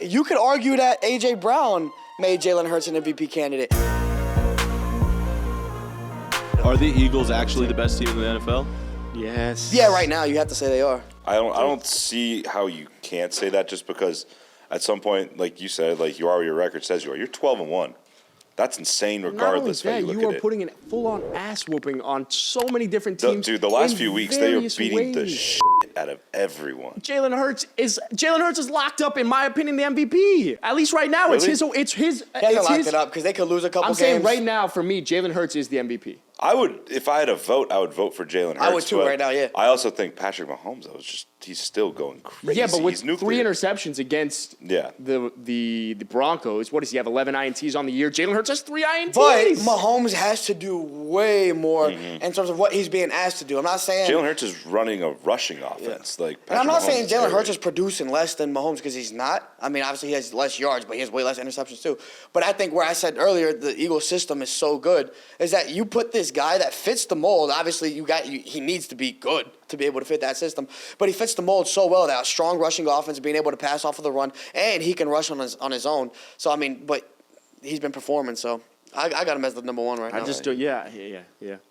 you could argue that A.J. Brown made Jalen Hurts an MVP candidate. Are the Eagles actually the best team in the NFL? Yes. Yeah, right now you have to say they are. I don't see how you can't say that just because at some point, like you said, like you are, your record says you are. You're 12-1. That's insane regardless Not how only you that, look you at are it. putting a full-on ass whooping on so many different teams. Dude, the last in few weeks they are various beating the ways. shit out of everyone. Jalen Hurts is locked up, in my opinion, the MVP. At least right now, Really? it's his. They haven't locked it up because they could lose a couple I'm games. saying right now, for me, Jalen Hurts is the MVP. I would, if I had a vote, I would vote for Jalen Hurts. I would too but right now, yeah. I also think Patrick Mahomes, he's still going crazy. Yeah, but with He's 3 nuclear. interceptions against Yeah. the Broncos, what does he have? 11 INTs on the year. Jalen Hurts has 3 INTs. But Mahomes has to do way more in terms of what he's being asked to do. I'm not saying Jalen Hurts is running a rushing offense. Like, and I'm not Patrick saying Mahomes Jalen Hurts air is producing less than Mahomes because he's not. I mean, obviously he has less yards, but he has way less interceptions too. But I think where I said earlier the Eagles system is so good is that you put this guy that fits the mold. Obviously, he needs to be good to be able to fit that system. But he fits the mold so well that a strong rushing offense, being able to pass off of the run, and he can rush on his own. So, I mean, but he's been performing, so I got him as the number one right now. I just do, yeah.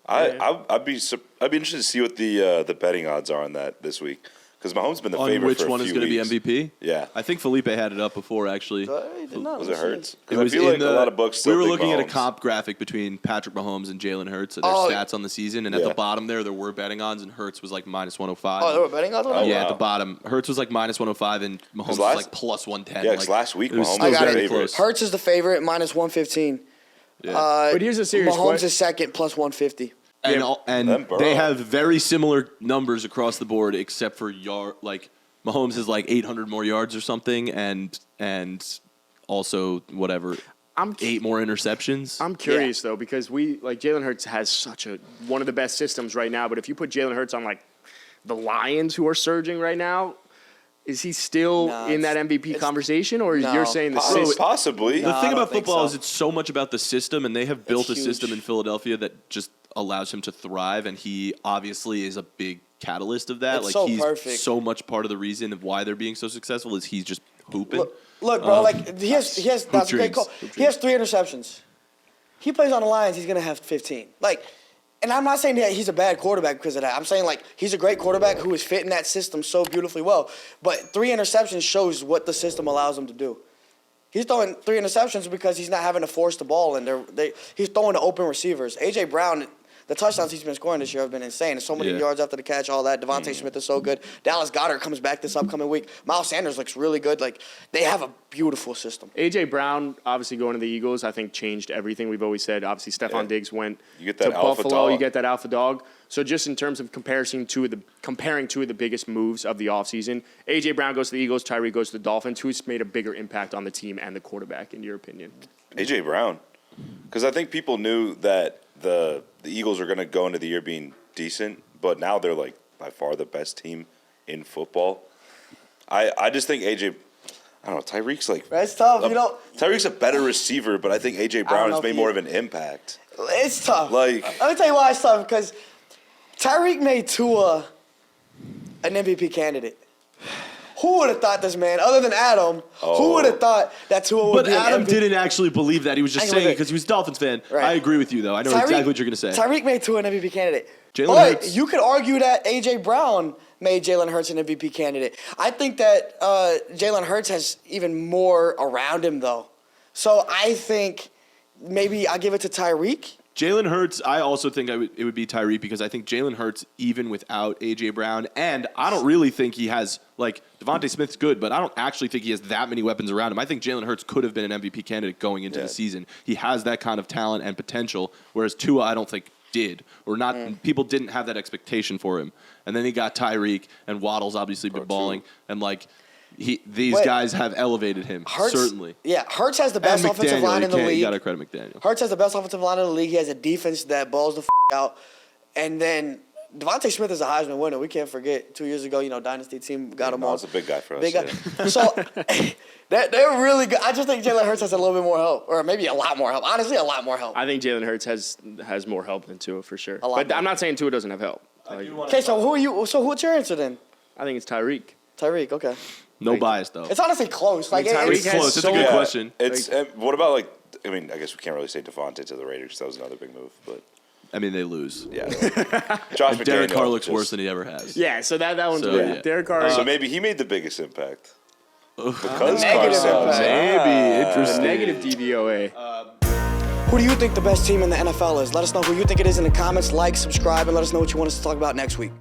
I'd be interested to see what the betting odds are on that this week. Because Mahomes been the On favorite which for a one few is going to be weeks. MVP? Yeah. I think Felipe had it up before, actually. He did not. Was it Hurts? It Because I was feel like a lot of books still we were think looking at a Mahomes. comp graphic between Patrick Mahomes and Jalen Hurts and their Oh. stats on the season, and at Yeah. the bottom there were betting odds, and Hurts was like minus 105. Oh, they were betting odds on Oh, it? Yeah, wow. at the bottom, Hurts was like minus 105, and Mahomes was last- like plus 110. Yeah, 'cause last week it was Mahomes still was the very favorite. close. Hurts is the favorite, minus 115. Yeah. But here's a serious Mahomes question. is second, plus 150. and Yeah. and Burrow. they have very similar numbers across the board, except for like Mahomes is like 800 more yards or something, and also whatever. 8 more interceptions. I'm curious though, because Jalen Hurts has one of the best systems right now. But if you put Jalen Hurts on like the Lions, who are surging right now, is he still No, in that MVP conversation, or No. you're saying the system? Possibly. The I thing don't about think football so. is it's so much about the system, and they have built a huge. system in Philadelphia that just allows him to thrive, and he obviously is a big catalyst of that. It's so he's perfect. so much part of the reason of why they're being so successful is he's just hooping. Look, bro, like he has that's a great dreams. call. Hoop He has 3 interceptions. He plays on the Lions, he's gonna have 15. And I'm not saying that he's a bad quarterback because of that. I'm saying he's a great quarterback who is fitting that system so beautifully well. But 3 interceptions shows what the system allows him to do. He's throwing 3 interceptions because he's not having to force the ball, and he's throwing to open receivers. A.J. Brown, the touchdowns he's been scoring this year have been insane. There's so many Yeah. yards after the catch, all that. Devontae Smith is so good. Dallas Goedert comes back this upcoming week. Miles Sanders looks really good. They have a beautiful system. A.J. Brown, obviously going to the Eagles, I think changed everything. We've always said, obviously, Stephon Diggs went You get to that alpha Buffalo. dog. You get that alpha dog. So just in terms of comparing two of the biggest moves of the offseason, A.J. Brown goes to the Eagles, Tyreek goes to the Dolphins. Who's made a bigger impact on the team and the quarterback, in your opinion? A.J. Brown. Because I think people knew that the Eagles are going to go into the year being decent, but now they're by far the best team in football. I just think A.J. I don't know. Tyreek's It's tough, Tyreek's a better receiver, but I think A.J. Brown has made more of an impact. It's tough. Let me tell you why it's tough, because Tyreek made Tua an MVP candidate. Who would have thought this, man? Other than Adam, who would have thought that Tua would But be an Adam MVP? didn't actually believe that. He was just Hang on saying a it minute. because he was a Dolphins fan. Right. I agree with you, though. I know exactly what you're going to say. Tyreek made Tua an MVP candidate. Jalen But Hurts. you could argue that A.J. Brown made Jalen Hurts an MVP candidate. I think that Jalen Hurts has even more around him, though. So I think maybe I give it to Tyreek. Jalen Hurts, I also think it would be Tyreek because I think Jalen Hurts, even without A.J. Brown, and I don't really think he has, Devontae Smith's good, but I don't actually think he has that many weapons around him. I think Jalen Hurts could have been an MVP candidate going into the season. He has that kind of talent and potential, whereas Tua, I don't think did, or not. People didn't have that expectation for him. And then he got Tyreek, and Waddle's obviously been balling, and these guys have elevated him, certainly. Yeah, Hurts has the best And offensive McDaniel, line in the league. You got to credit McDaniel. Hurts has the best offensive line in the league. He has a defense that balls the out. And then Devontae Smith is a Heisman winner. We can't forget 2 years ago, Dynasty team got him all. It's a big guy for us. Big guy. So they're really good. I just think Jalen Hurts has a little bit more help, or maybe a lot more help. Honestly, a lot more help. I think Jalen Hurts has more help than Tua for sure. A lot But more. I'm not saying Tua doesn't have help. Okay, so who are you? So what's your answer then? I think it's Tyreek. Tyreek. Okay. No bias though. It's honestly close. Like Tyreek It's has close. It's so- a good Yeah. question. It's what about like? I mean, I guess we can't really say Devontae to the Raiders. 'Cause that was another big move, but I mean, they lose. yeah. Josh And Derek McDaniel Carr looks just- worse than he ever has. Yeah, so that one's So, weird. yeah. Derek Carr. So maybe he made the biggest impact because Negative Carr impact. sucks. Maybe interesting. negative DVOA. Who do you think the best team in the NFL is? Let us know who you think it is in the comments. Like, subscribe, and let us know what you want us to talk about next week.